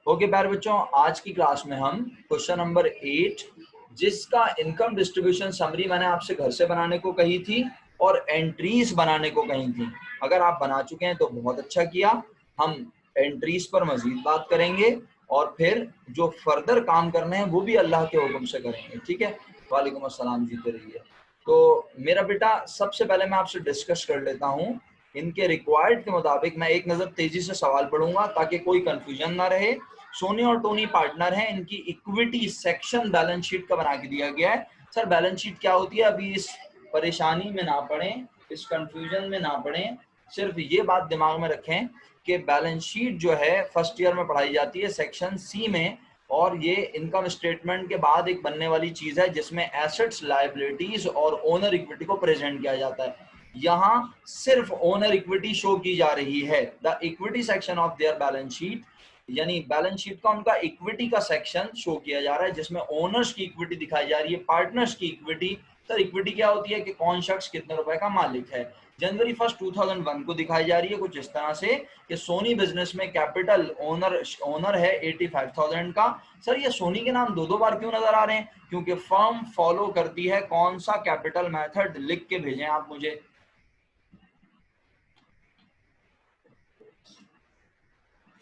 Okay प्यारे बच्चों, आज की क्लास में हम क्वेश्चन नंबर 8 जिसका इनकम डिस्ट्रीब्यूशन समरी मैंने आपसे घर से बनाने को कही थी और एंट्रीज बनाने को कही थी। अगर आप बना चुके हैं तो बहुत अच्छा किया। हम एंट्रीज पर मजीद बात करेंगे और फिर जो फर्दर काम करने हैं वो भी अल्लाह के हुक्म से करेंगे। ठीक है, वालेकुम अस्सलाम, जीते रहिए। तो मेरा बेटा, सबसे पहले मैं आपसे डिस्कस कर लेता हूँ इनके रिक्वायर्ड के मुताबिक। मैं एक नज़र तेजी से सवाल पढ़ूंगा ताकि कोई कंफ्यूजन ना रहे। सोनी और टोनी पार्टनर हैं, इनकी इक्विटी सेक्शन बैलेंस शीट का बना के दिया गया है। सर बैलेंस शीट क्या होती है, अभी इस परेशानी में ना पड़े, इस कंफ्यूजन में ना पड़े। सिर्फ ये बात दिमाग में रखें कि बैलेंस शीट जो है फर्स्ट ईयर में पढ़ाई जाती है सेक्शन सी में, और ये इनकम स्टेटमेंट के बाद एक बनने वाली चीज है जिसमें एसेट्स, लायबिलिटीज और ओनर इक्विटी को प्रेजेंट किया जाता है। यहाँ सिर्फ ओनर इक्विटी शो की जा रही है। The equity section of their balance sheet, यानी बैलेंस शीट का उनका इक्विटी का सेक्शन शो किया जा रहा है जिसमें ओनर्स की इक्विटी दिखाई जा रही है, पार्टनर्स की इक्विटी। सर इक्विटी क्या होती है कि कौन शख्स कितने रुपए का मालिक है। जनवरी 1 2001 को दिखाई जा रही है कुछ इस तरह से कि सोनी बिजनेस में कैपिटल ओनर है 85,000 का। सर ये सोनी के नाम दो बार क्यों नजर आ रहे हैं? क्योंकि फर्म फॉलो करती है कौन सा कैपिटल मेथड, लिख के भेजें आप मुझे।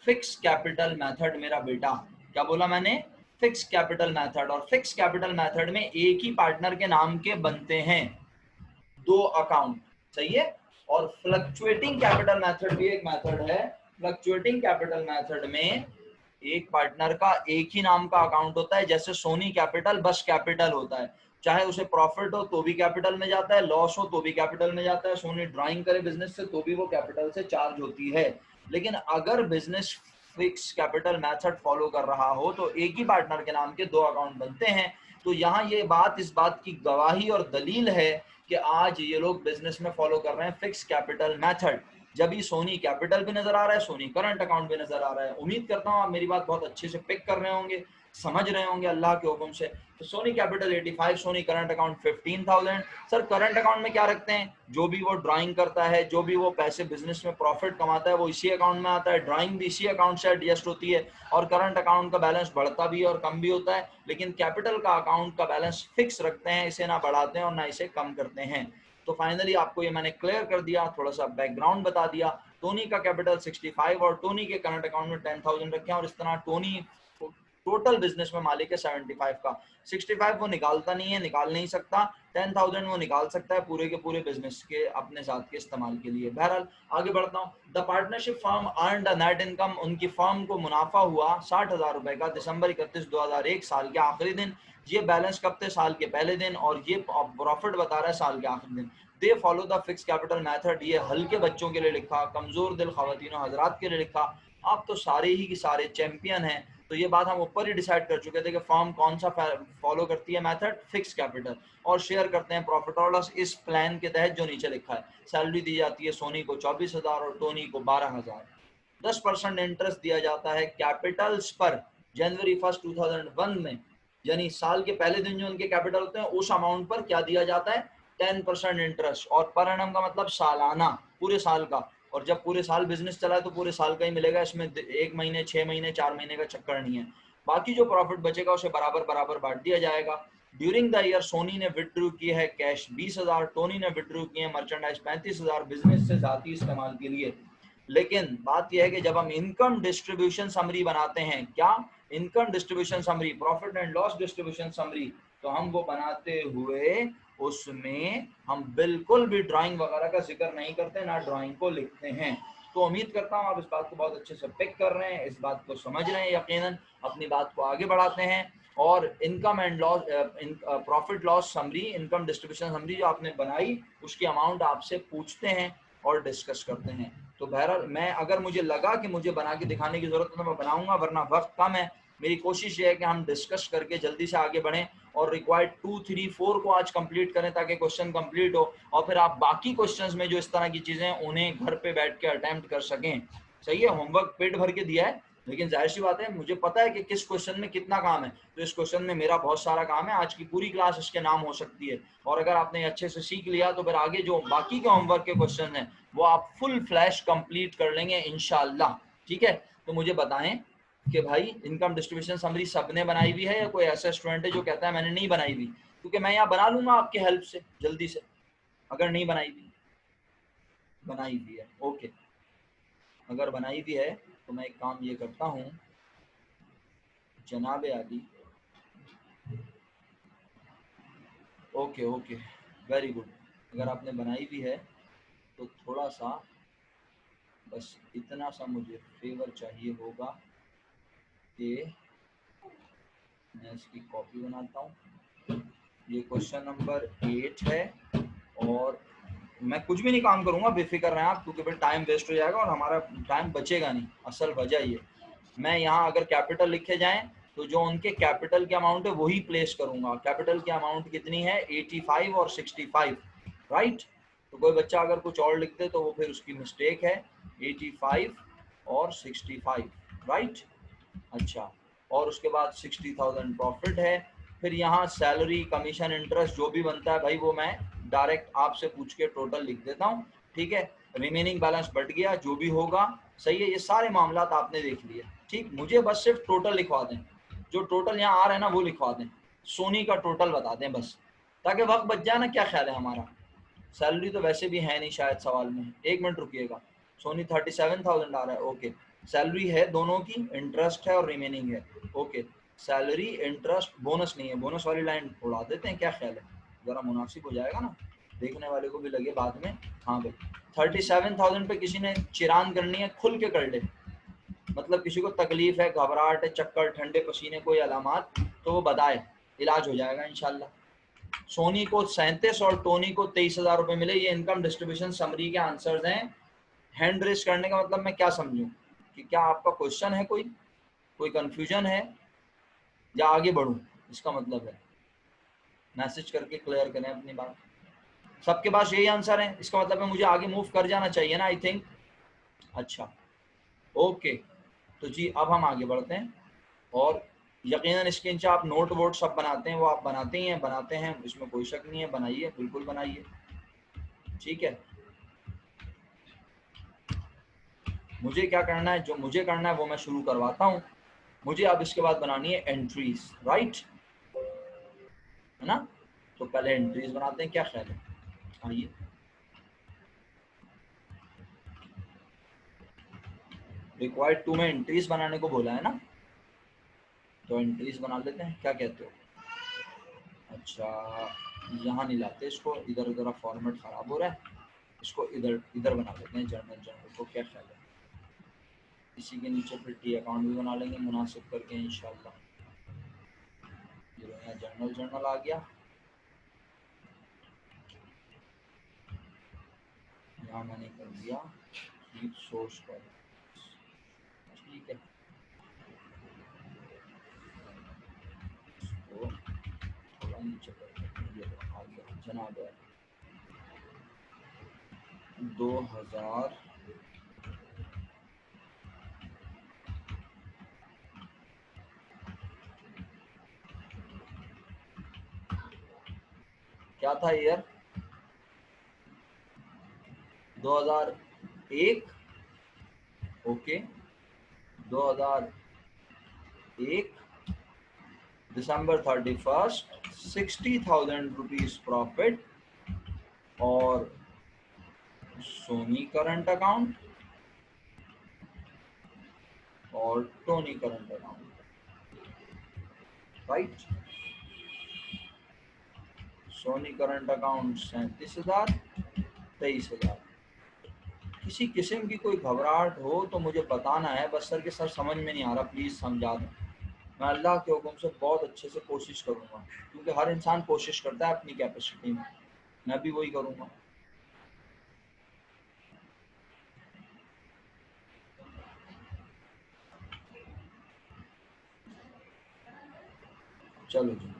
फिक्स कैपिटल मेथड मेरा बेटा। क्या बोला मैंने? Fix capital method. और फिक्स कैपिटल मेथड में एक ही पार्टनर के नाम के बनते हैं दो अकाउंट, सही है। और फ्लक्चुएटिंग कैपिटल मेथड भी एक मेथड है। फ्लक्चुएटिंग कैपिटल मेथड में एक पार्टनर का एक ही नाम का अकाउंट होता है, जैसे सोनी कैपिटल बस कैपिटल होता है। चाहे उसे प्रॉफिट हो तो भी कैपिटल में जाता है, लॉस हो तो भी कैपिटल में जाता है। सोनी ड्राइंग करे बिजनेस से तो भी वो कैपिटल से चार्ज होती है। लेकिन अगर business fix capital method follow कर रहा हो तो एक ही पार्टनर के नाम के दो अकाउंट बनते हैं। तो यहाँ ये बात, इस बात की गवाही और दलील है कि आज ये लोग बिजनेस में फॉलो कर रहे हैं फिक्स कैपिटल मेथड। जब ही सोनी कैपिटल भी नजर आ रहा है, सोनी करंट अकाउंट भी नजर आ रहा है। उम्मीद करता हूँ आप मेरी बात बहुत अच्छे से पिक कर रहे होंगे, समझ रहे होंगे अल्लाह के हुक्म से। तो Sony capital 85, Sony current account 15,000। Sir current account में क्या रखते हैं? जो भी वो ड्राइंग करता है, जो भी वो पैसे बिजनेस में प्रॉफिट कमाता है वो इसी अकाउंट में आता है। ड्राइंग भी इसी अकाउंट से एडजस्ट होती है। और करंट अकाउंट का बैलेंस बढ़ता भी है और कम भी होता है, लेकिन कैपिटल का अकाउंट का बैलेंस फिक्स रखते हैं, इसे ना बढ़ाते हैं और ना इसे कम करते हैं। तो फाइनली आपको ये मैंने क्लियर कर दिया, थोड़ा सा बैकग्राउंड बता दिया। टोनी का कैपिटल 65 और टोनी के करंट अकाउंट में 10,000 रखे हैं, और इस तरह टोनी टोटल बिजनेस में मालिक है 75 का। 65 वो निकालता नहीं है, निकाल नहीं सकता। 10,000 वो निकाल सकता है पूरे के पूरे बिजनेस के अपने साथ के इस्तेमाल के लिए। बहरहाल आगे बढ़ता हूँ। The partnership firm earned a net income, उनकी फर्म को मुनाफा हुआ 60,000 रुपए का दिसंबर 31 2001 साल के आखिरी दिन। ये बैलेंस कब थे? साल के पहले दिन। और ये प्रॉफिट बता रहा है साल के आखिरी दिन। They follow the fix capital method, ये हल्के बच्चों के लिए लिखा, कमजोर दिल खवातीन हजरात के लिए लिखा। आप तो सारे ही के सारे चैंपियन हैं, तो ये बात हम ऊपर ही डिसाइड कर चुके थे कि फर्म कौन सा फॉलो करती है मेथड, फिक्स कैपिटल। और शेयर करते हैं प्रॉफिट और लॉस इस प्लान के तहत जो नीचे लिखा है। सैलरी दी जाती है सोनी को 24,000 और टोनी को 12,000। 10% इंटरेस्ट दिया जाता है कैपिटल्स पर जनवरी 1 2001 में, यानी साल के पहले दिन जो उनके कैपिटल होते हैं उस अमाउंट पर क्या दिया जाता है? 10% इंटरेस्ट। और पर एनम का मतलब सालाना, पूरे साल का। और जब पूरे साल बिजनेस चला है तो पूरे साल का ही मिलेगा, इसमें 1 महीने, 6 महीने, 4 महीने का चक्कर नहीं है। बाकी जो प्रॉफिट बचेगा उसे बराबर बराबर बांट दिया जाएगा। ड्यूरिंग द ईयर सोनी ने विड्रू की है कैश 20,000, टोनी ने विड्रू किए मर्चेंडाइज 35,000 बिजनेस से जाती इस्तेमाल के लिए। लेकिन बात यह है कि जब हम इनकम डिस्ट्रीब्यूशन समरी बनाते हैं, क्या income distribution summary, profit and loss distribution summary, तो हम वो बनाते हुए उसमें हम बिल्कुल भी ड्राइंग वगैरह का जिक्र नहीं करते, ना ड्राइंग को लिखते हैं। तो उम्मीद करता हूँ आप इस बात को बहुत अच्छे से पिक कर रहे हैं, इस बात को समझ रहे हैं। यकीनन अपनी बात को आगे बढ़ाते हैं और income and loss, profit loss summary, income distribution summary जो आपने बनाई उसकी अमाउंट आपसे पूछते हैं और डिस्कस करते हैं। तो बहरहाल मैं, अगर मुझे लगा कि मुझे बना के दिखाने की जरूरत है तो मैं बनाऊंगा, वरना वक्त कम है। मेरी कोशिश ये है कि हम डिस्कस करके जल्दी से आगे बढ़ें और रिक्वायर्ड 2, 3, 4 को आज कंप्लीट करें ताकि क्वेश्चन कंप्लीट हो, और फिर आप बाकी क्वेश्चंस में जो इस तरह की चीजें हैं उन्हें घर पे बैठ के अटेम्प्ट कर सकें। सही है, होमवर्क पेट भर के दिया है, लेकिन जाहिर सी बात है मुझे पता है कि किस क्वेश्चन में कितना काम है। तो इस क्वेश्चन में मेरा बहुत सारा काम है, आज की पूरी क्लास इसके नाम हो सकती है। और अगर आपने अच्छे से सीख लिया तो फिर आगे जो बाकी के होमवर्क के क्वेश्चन हैं वो आप फुल फ्लैश कंप्लीट कर लेंगे इंशाल्लाह। ठीक है, तो मुझे बताएं कि भाई इनकम डिस्ट्रीब्यूशन समरी सबने बनाई हुई है या कोई ऐसा स्टूडेंट है जो कहता है मैंने नहीं बनाई हुई? क्योंकि मैं यहाँ बना लूंगा आपके हेल्प से जल्दी से, अगर नहीं बनाई हुई। बनाई हुई है, ओके। अगर बनाई हुई है तो मैं एक काम ये करता हूँ, जनाब आदि, ओके ओके, वेरी गुड। अगर आपने बनाई भी है तो थोड़ा सा बस इतना सा मुझे फेवर चाहिए होगा कि मैं इसकी कॉपी बनाता हूँ। ये क्वेश्चन नंबर 8 है और मैं कुछ भी नहीं काम करूँगा, बेफिक्र रहें आप, क्योंकि फिर टाइम वेस्ट हो जाएगा और हमारा टाइम बचेगा नहीं। असल वजह ये, मैं यहाँ अगर कैपिटल लिखे जाएं तो जो उनके कैपिटल के अमाउंट है वही प्लेस करूँगा। कैपिटल की अमाउंट कितनी है? 85 और 65, राइट। तो कोई बच्चा अगर कुछ और लिख दे तो वो फिर उसकी मिस्टेक है। 85 और 65, राइट। अच्छा, और उसके बाद 60,000 प्रॉफिट है। फिर यहाँ सैलरी, कमीशन, इंटरेस्ट जो भी बनता है भाई वो मैं डायरेक्ट आपसे पूछ के टोटल लिख देता हूँ, ठीक है। रिमेनिंग बैलेंस बढ़ गया, जो भी होगा सही है। ये सारे मामला आपने देख लिए, ठीक। मुझे बस सिर्फ टोटल लिखवा दें, जो टोटल यहाँ आ रहा है ना वो लिखवा दें। सोनी का टोटल बता दें बस, ताकि वक्त बच जाए ना। क्या ख्याल है हमारा? सैलरी तो वैसे भी है नहीं शायद सवाल में, 1 मिनट रुकिएगा। सोनी 37,000 आ रहा है, ओके। सैलरी है दोनों की, इंटरेस्ट है और रिमेनिंग है, ओके। सैलरी, इंटरेस्ट, बोनस नहीं है, बोनस वाली लाइन उड़ा देते हैं, क्या ख्याल है? ज़रा मुनासिब हो जाएगा ना, देखने वाले को भी लगे बाद में। हाँ भाई, 37,000 पे किसी ने चिरान करनी है, खुल के कर ले। मतलब किसी को तकलीफ है, घबराहट है, चक्कर, ठंडे पसीने, कोई अलामात, तो वो बताए, इलाज हो जाएगा इंशाल्लाह। सोनी को 37 और टोनी को 23,000 रुपये मिले। ये इनकम डिस्ट्रीब्यूशन समरी के आंसर्स हैं। हैंड रेस करने का मतलब मैं क्या समझूं कि क्या आपका क्वेश्चन है, कोई कंफ्यूजन है या आगे बढ़ूं, इसका मतलब है। मैसेज करके क्लियर करें अपनी बात। सबके पास यही आंसर है, इसका मतलब है मुझे आगे मूव कर जाना चाहिए ना, आई थिंक। अच्छा, ओके। तो जी अब हम आगे बढ़ते हैं और यकीनन इसके नीचे आप नोट वोट सब बनाते हैं, वो आप बनाते हैं, इसमें कोई शक नहीं है। बनाइए, बिल्कुल बनाइए, ठीक है। मुझे क्या करना है, जो मुझे करना है वो मैं शुरू करवाता हूँ। मुझे अब इसके बाद बनानी है एंट्रीज, राइट, है ना। तो पहले एंट्रीज बनाते हैं, क्या ख्याल है? आइए, रिक्वायर्ड 2 में एंट्रीज बनाने को बोला है ना, तो एंट्रीज बना लेते हैं, क्या कहते हो? अच्छा, यहाँ नहीं लाते इसको, इधर उधर फॉर्मेट खराब हो रहा है, इसको इधर इधर बना लेते हैं, जर्नल को, क्या ख्याल है? इसी के नीचे फिर टी अकाउंट भी बना लेंगे मुनासिब करके इंशाल्लाह। ये यहाँ जर्नल आ गया, यहाँ मैंने कर दिया सोर्स पर, ठीक है। तो थोड़ा नीचे कर, ये आ गया जनाब 2000, क्या था year? 2001, okay. 2001 December 31, 60,000 rupees profit और सोनी करंट अकाउंट और Tony current account, right. Sony current account 37,000, 23,000। किसी किस्म की कोई घबराहट हो तो मुझे बताना है बस। सर के सर समझ में नहीं आ रहा, प्लीज़ समझा दें। मैं अल्लाह के हुक्म से बहुत अच्छे से कोशिश करूँगा, क्योंकि हर इंसान कोशिश करता है अपनी कैपेसिटी में, मैं भी वही करूँगा। चलो जी,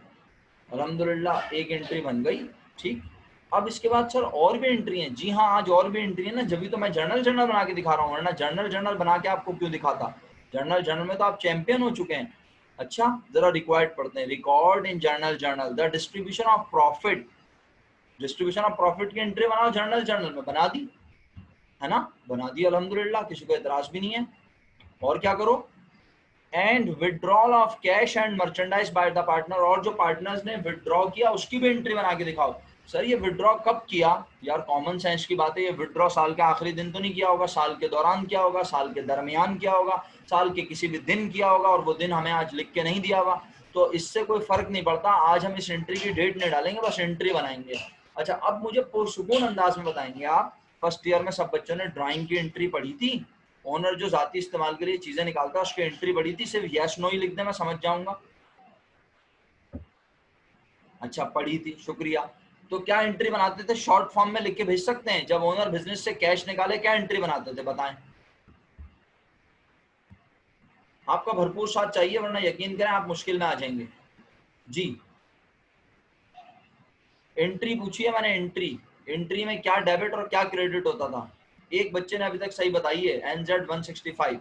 अल्हम्दुलिल्लाह एक एंट्री बन गई, ठीक। अब इसके बाद सर और भी एंट्री हैं? जी हाँ, आज और भी एंट्री है ना, जब भी तो मैं जर्नल बना के दिखा रहा हूँ, वरना जर्नल बना के आपको क्यों दिखाता? जर्नल में तो आप चैंपियन हो चुके हैं। अच्छा, जरा रिक्वायर्ड पढ़ते हैं। Record in journal the distribution of profit. Distribution of profit की एंट्री बनाओ जर्नल में, बना दी है ना, बना दी अल्हम्दुलिल्लाह, किसी को एतराज भी नहीं है। और क्या करो? And withdrawal of cash and merchandise by the partner, और जो पार्टनर्स ने विड्रॉ किया उसकी भी एंट्री बना के दिखाओ। सर ये विड्रॉ कब किया? यार कॉमन सेंस की बात है, ये विड्रॉ साल के आखिरी दिन तो नहीं किया होगा, साल के दौरान किया होगा, साल के दरमियान किया होगा, साल के किसी भी दिन किया होगा, और वो दिन हमें आज लिख के नहीं दिया हुआ, तो इससे कोई फर्क नहीं पड़ता। आज हम इस एंट्री की डेट नहीं डालेंगे, बस एंट्री बनाएंगे। अच्छा, अब मुझे पुरसुकून अंदाज में बताएंगे आप, फर्स्ट ईयर में सब बच्चों ने ड्राइंग की एंट्री पढ़ी थी? ओनर जो जाती इस्तेमाल के लिए चीजें निकालता है उसकी एंट्री पढ़ी थी? सिर्फ यस नो ही लिख दे मैं समझ जाऊंगा। अच्छा पढ़ी थी, शुक्रिया। तो क्या एंट्री बनाते थे? शॉर्ट फॉर्म में लिख के भेज सकते हैं। जब ओनर बिजनेस से कैश निकाले क्या एंट्री बनाते थे बताएं? आपका भरपूर साथ चाहिए, वरना यकीन करें आप मुश्किल में आ जाएंगे। जी एंट्री पूछी है मैंने, एंट्री। एंट्री में क्या डेबिट और क्या क्रेडिट होता था? एक बच्चे ने अभी तक सही बताई है, NZ 165।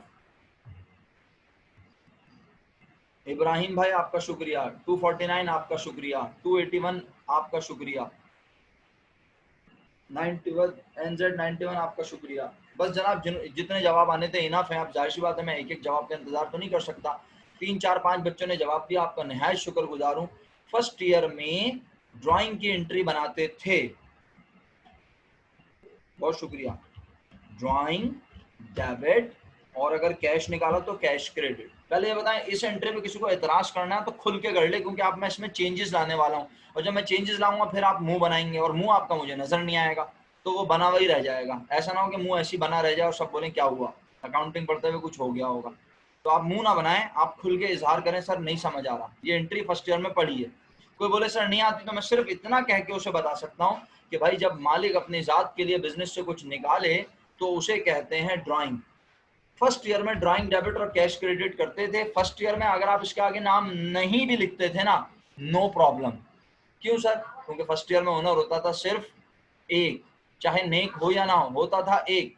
इब्राहिम भाई आपका शुक्रिया, 249 आपका शुक्रिया, 281 आपका शुक्रिया, 91 NZ 91 आपका शुक्रिया। बस जनाब जितने जवाब आने थे इनफ है। आप जाहिर सी बात है मैं एक एक जवाब का इंतजार तो नहीं कर सकता। 3 4 5 बच्चों ने जवाब दिया, आपका निहायत शुक्रगुजार हूँ। फर्स्ट ईयर में ड्राइंग की एंट्री बनाते थे, बहुत शुक्रिया। ड्राइंग, डेबिट, और अगर कैश निकाला तो कैश क्रेडिट। पहले ये बताएं, इस एंट्री पे किसी को एतराज करना है तो खुल के कर ले, क्योंकि आप मैं इसमें चेंजेस लाने वाला हूँ, और जब मैं चेंजेस लाऊंगा फिर आप मुंह बनाएंगे और मुंह आपका मुझे नजर नहीं आएगा, तो वो बना हुआ ही रह जाएगा। ऐसा ना हो कि मुंह ऐसी बना रह जाए और सब बोले क्या हुआ, अकाउंटिंग पढ़ते हुए कुछ हो गया होगा। तो आप मुंह ना बनाएं, आप खुल के इजहार करें सर नहीं समझ आ रहा, ये एंट्री फर्स्ट ईयर में पढ़ी है। कोई बोले सर नहीं आती, तो मैं सिर्फ इतना कह के उसे बता सकता हूँ कि भाई जब मालिक अपनी जात के लिए बिजनेस से कुछ निकाले तो उसे कहते हैं ड्राइंग। फर्स्ट ईयर में ड्राइंग, डेबिट और कैश क्रेडिट करते थे। फर्स्ट ईयर में अगर आप इसके आगे नाम नहीं भी लिखते थे ना, नो प्रॉब्लम। क्यों सर? क्योंकि फर्स्ट ईयर में ओनर होता था सिर्फ एक, चाहे नेक हो या ना हो, होता था एक।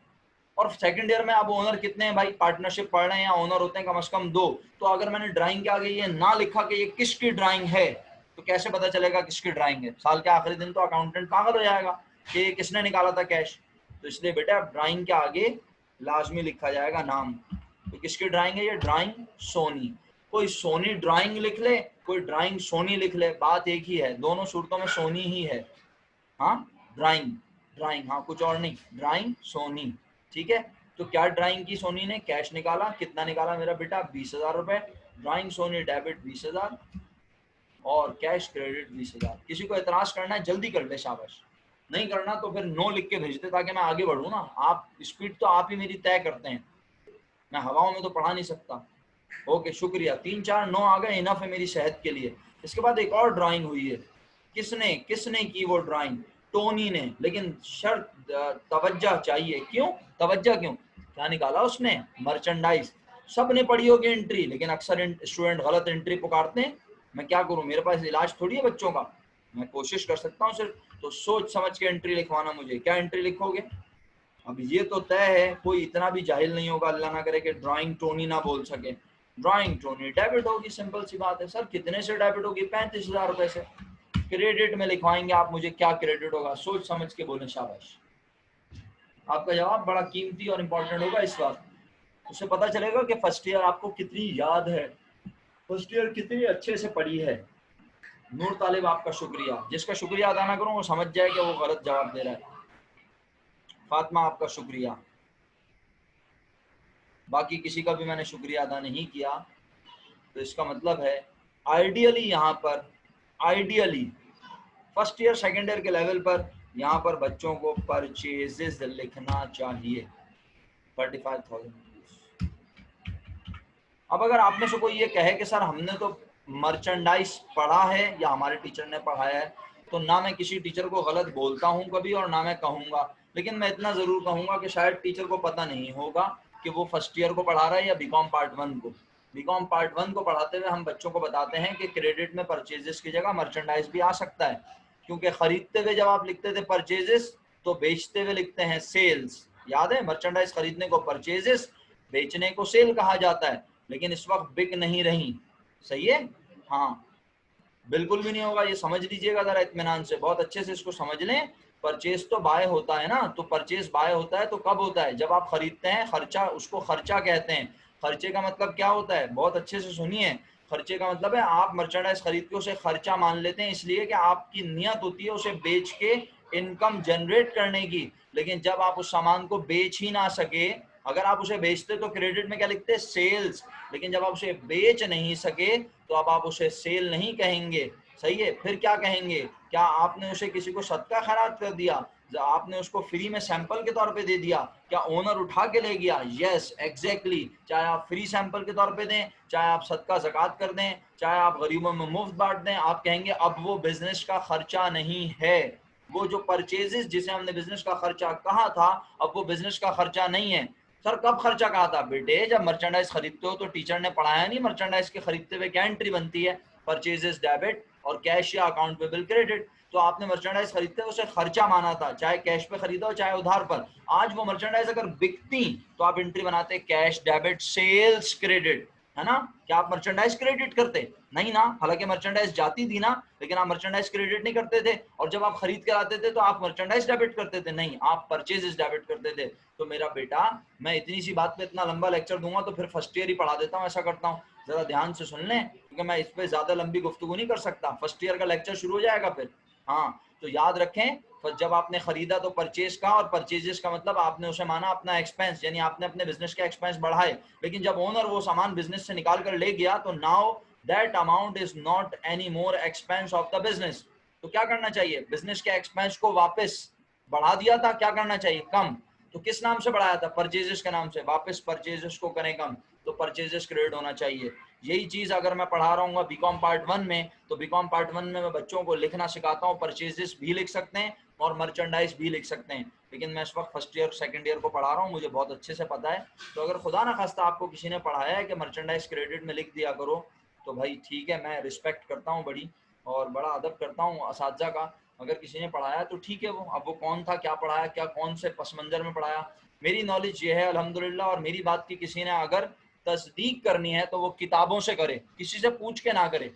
और सेकंड ईयर में अब ओनर कितने हैं भाई? पार्टनरशिप पढ़ रहे हैं या ओनर होते हैं कम से कम 2। तो अगर मैंने ड्राइंग के आगे ये ना लिखा कि ये किसकी ड्राइंग है, तो कैसे पता चलेगा किसकी ड्राइंग है? साल के आखिरी दिन तो अकाउंटेंट पागल हो जाएगा कि ये किसने निकाला था कैश। तो इसलिए बेटा ड्राइंग के आगे लाजमी लिखा जाएगा नाम। तो किसकी ड्राइंग है? ये ड्राइंग सोनी। कोई सोनी ड्राइंग लिख ले, कोई ड्राइंग सोनी लिख ले, बात एक ही है, दोनों सूरतों में सोनी ही है। हाँ ड्राइंग, ड्राइंग, हाँ कुछ और नहीं, ड्राइंग सोनी। ठीक है, तो क्या ड्राइंग की सोनी ने कैश निकाला? कितना निकाला मेरा बेटा? 20,000 रुपए। ड्राइंग सोनी डेबिट 20,000 और कैश क्रेडिट 20,000। किसी को एतराज करना है जल्दी कर ले, शाबाश। नहीं करना तो फिर नो लिख के भेज दे ताकि मैं आगे बढ़ूँ ना। आप स्पीड तो आप ही मेरी तय करते हैं, मैं हवाओं में तो पढ़ा नहीं सकता। ओके शुक्रिया, 3 4 9 आ गए, इनफ है मेरी सेहत के लिए। इसके बाद एक और ड्राइंग हुई है, किसने किसने की वो ड्राइंग? टोनी ने। लेकिन शर्त तवज्जो चाहिए। क्यों तवज्जो? क्यों? क्या निकाला उसने? मर्चेंडाइज। सब ने पढ़ी होगी एंट्री, लेकिन अक्सर स्टूडेंट गलत एंट्री पुकारते हैं। मैं क्या करूं, मेरे पास इलाज थोड़ी है बच्चों का, मैं कोशिश कर सकता हूँ सिर्फ। तो सोच समझ के एंट्री लिखवाना मुझे। क्या एंट्री लिखोगे? अब ये तो तय है, कोई इतना भी जाहिल नहीं होगा अल्लाह ना करे कि ड्राइंग टोनी ना बोल सके। ड्राइंग टोनी डेबिट होगी, सिंपल सी बात है। सर कितने से डेबिट होगी? 35,000 रुपए से। क्रेडिट में लिखवाएंगे आप मुझे, क्या क्रेडिट होगा? सोच समझ के बोले, शाबाश। आपका जवाब बड़ा कीमती और इंपॉर्टेंट होगा इस बात। उससे पता चलेगा कि फर्स्ट ईयर आपको कितनी याद है, फर्स्ट ईयर कितनी अच्छे से पढ़ी है। नूर तालिब आपका शुक्रिया, जिसका शुक्रिया अदा ना करूं वो समझ जाए कि वो गलत जवाब दे रहा है। फातिमा आपका शुक्रिया, बाकी किसी का भी मैंने शुक्रिया अदा नहीं किया, तो इसका मतलब है आइडियली यहाँ पर, ideally first year second year के लेवल पर यहाँ पर बच्चों को परचेजेस लिखना चाहिए 35,000। अब अगर आप में से कोई ये कहे कि सर हमने तो मर्चेंडाइज पढ़ा है या हमारे टीचर ने पढ़ाया है, तो ना मैं किसी टीचर को गलत बोलता हूँ कभी और ना मैं कहूँगा, लेकिन मैं इतना ज़रूर कहूँगा कि शायद टीचर को पता नहीं होगा कि वो फर्स्ट ईयर को पढ़ा रहा है या बीकॉम पार्ट 1 को। बीकॉम पार्ट 1 को पढ़ाते हुए हम बच्चों को बताते हैं कि क्रेडिट में परचेजेस की जगह मर्चेंडाइज भी आ सकता है, क्योंकि खरीदते हुए जब आप लिखते थे परचेजेस तो बेचते हुए लिखते हैं सेल्स। याद है, मर्चेंडाइज खरीदने को परचेजेस, बेचने को सेल कहा जाता है, लेकिन इस वक्त बिक नहीं रही। सही है? हाँ बिल्कुल भी नहीं होगा, ये समझ लीजिएगा जरा इत्मीनान से, बहुत अच्छे से इसको समझ लें। परचेज तो बाय होता है ना, तो परचेज बाय होता है तो कब होता है? जब आप खरीदते हैं, खर्चा उसको खर्चा कहते हैं। खर्चे का मतलब क्या होता है, बहुत अच्छे से सुनिए। खर्चे का मतलब है आप मर्चेंडाइज खरीद के उसे खर्चा मान लेते हैं, इसलिए कि आपकी नियत होती है उसे बेच के इनकम जनरेट करने की। लेकिन जब आप उस सामान को बेच ही ना सके, अगर आप उसे बेचते तो क्रेडिट में क्या लिखते हैं, सेल्स, लेकिन जब आप उसे बेच नहीं सके तो अब आप उसे सेल नहीं कहेंगे, सही है। फिर क्या कहेंगे, क्या आपने उसे किसी को सदका खैरात कर दिया, आपने उसको फ्री में सैंपल के तौर पे दे दिया, क्या ओनर उठा के ले गया, यस एग्जैक्टली। चाहे आप फ्री सैंपल के तौर पे दें, चाहे आप सदका ज़कात कर दें, चाहे आप गरीबों में मुफ्त बांट दें, आप कहेंगे अब वो बिजनेस का खर्चा नहीं है। वो जो परचेजेस जिसे हमने बिजनेस का खर्चा कहा था, अब वो बिजनेस का खर्चा नहीं है। सर कब खर्चा कहा था बेटे, जब मर्चेंडाइज खरीदते हो तो टीचर ने पढ़ाया नहीं मर्चेंडाइज के खरीदते हुए क्या एंट्री बनती है, परचेजेस डेबिट और कैश या अकाउंट पे बिल क्रेडिट। तो आपने मर्चेंडाइज खरीदते हुए उसे खर्चा माना था, चाहे कैश पे खरीदा हो चाहे उधार पर। आज वो मर्चेंडाइज अगर बिकती तो आप एंट्री बनाते कैश डेबिट सेल्स क्रेडिट, है ना। क्या आप मर्चेंडाइज क्रेडिट करते, नहीं ना, हालांकि मर्चेंडाइज जाती थी ना, लेकिन आप मर्चेंडाइज क्रेडिट नहीं करते थे। और जब आप खरीद कर आते थे तो आप मर्चेंडाइज डेबिट करते थे, नहीं आप परचेजेस डेबिट करते थे। तो मेरा बेटा, मैं इतनी सी बात पे इतना लंबा लेक्चर दूंगा तो फिर फर्स्ट ईयर ही पढ़ा देता हूँ, ऐसा करता हूँ, जरा ध्यान से सुन लें, क्योंकि मैं इस पे ज्यादा लंबी गुफ्तगू नहीं कर सकता, फर्स्ट ईयर का लेक्चर शुरू हो जाएगा फिर। हाँ, तो याद रखें, जब आपने खरीदा तो परचेज का, और परचेजेस का मतलब आपने उसे माना अपना एक्सपेंस, यानी आपने अपने बिजनेस के एक्सपेंस बढ़ाए। लेकिन जब ओनर वो सामान बिजनेस से निकाल कर ले गया तो now that amount is not any more expense of the business. तो क्या करना चाहिए, बिजनेस के एक्सपेंस को वापस बढ़ा दिया था, क्या करना चाहिए, कम। तो किस नाम से बढ़ाया था, परचेजेस के नाम से, वापस परचेजेस को करें कम, तो परचेजेस क्रेडिट होना चाहिए। यही चीज अगर मैं पढ़ा रहा हूँ बीकॉम पार्ट 1 में, तो बीकॉम पार्ट 1 में मैं बच्चों को लिखना सिखाता हूँ, परचेजेस भी लिख सकते हैं और मर्चेंडाइज भी लिख सकते हैं। लेकिन मैं इस वक्त फर्स्ट ईयर सेकंड ईयर को पढ़ा रहा हूँ, मुझे बहुत अच्छे से पता है। तो अगर खुदा ना खास्ता आपको किसी ने पढ़ाया है कि मर्चेंडाइज क्रेडिट में लिख दिया करो, तो भाई ठीक है, मैं रिस्पेक्ट करता हूँ बड़ी, और बड़ा अदब करता हूँ असातिज़ा का। अगर किसी ने पढ़ाया तो ठीक है, वो अब वो कौन था, क्या पढ़ाया, क्या कौन से पस मंजर में पढ़ाया। मेरी नॉलेज ये है अल्हम्दुलिल्लाह, और मेरी बात की किसी ने अगर तस्दीक करनी है तो वो किताबों से करे, किसी से पूछ के ना करे।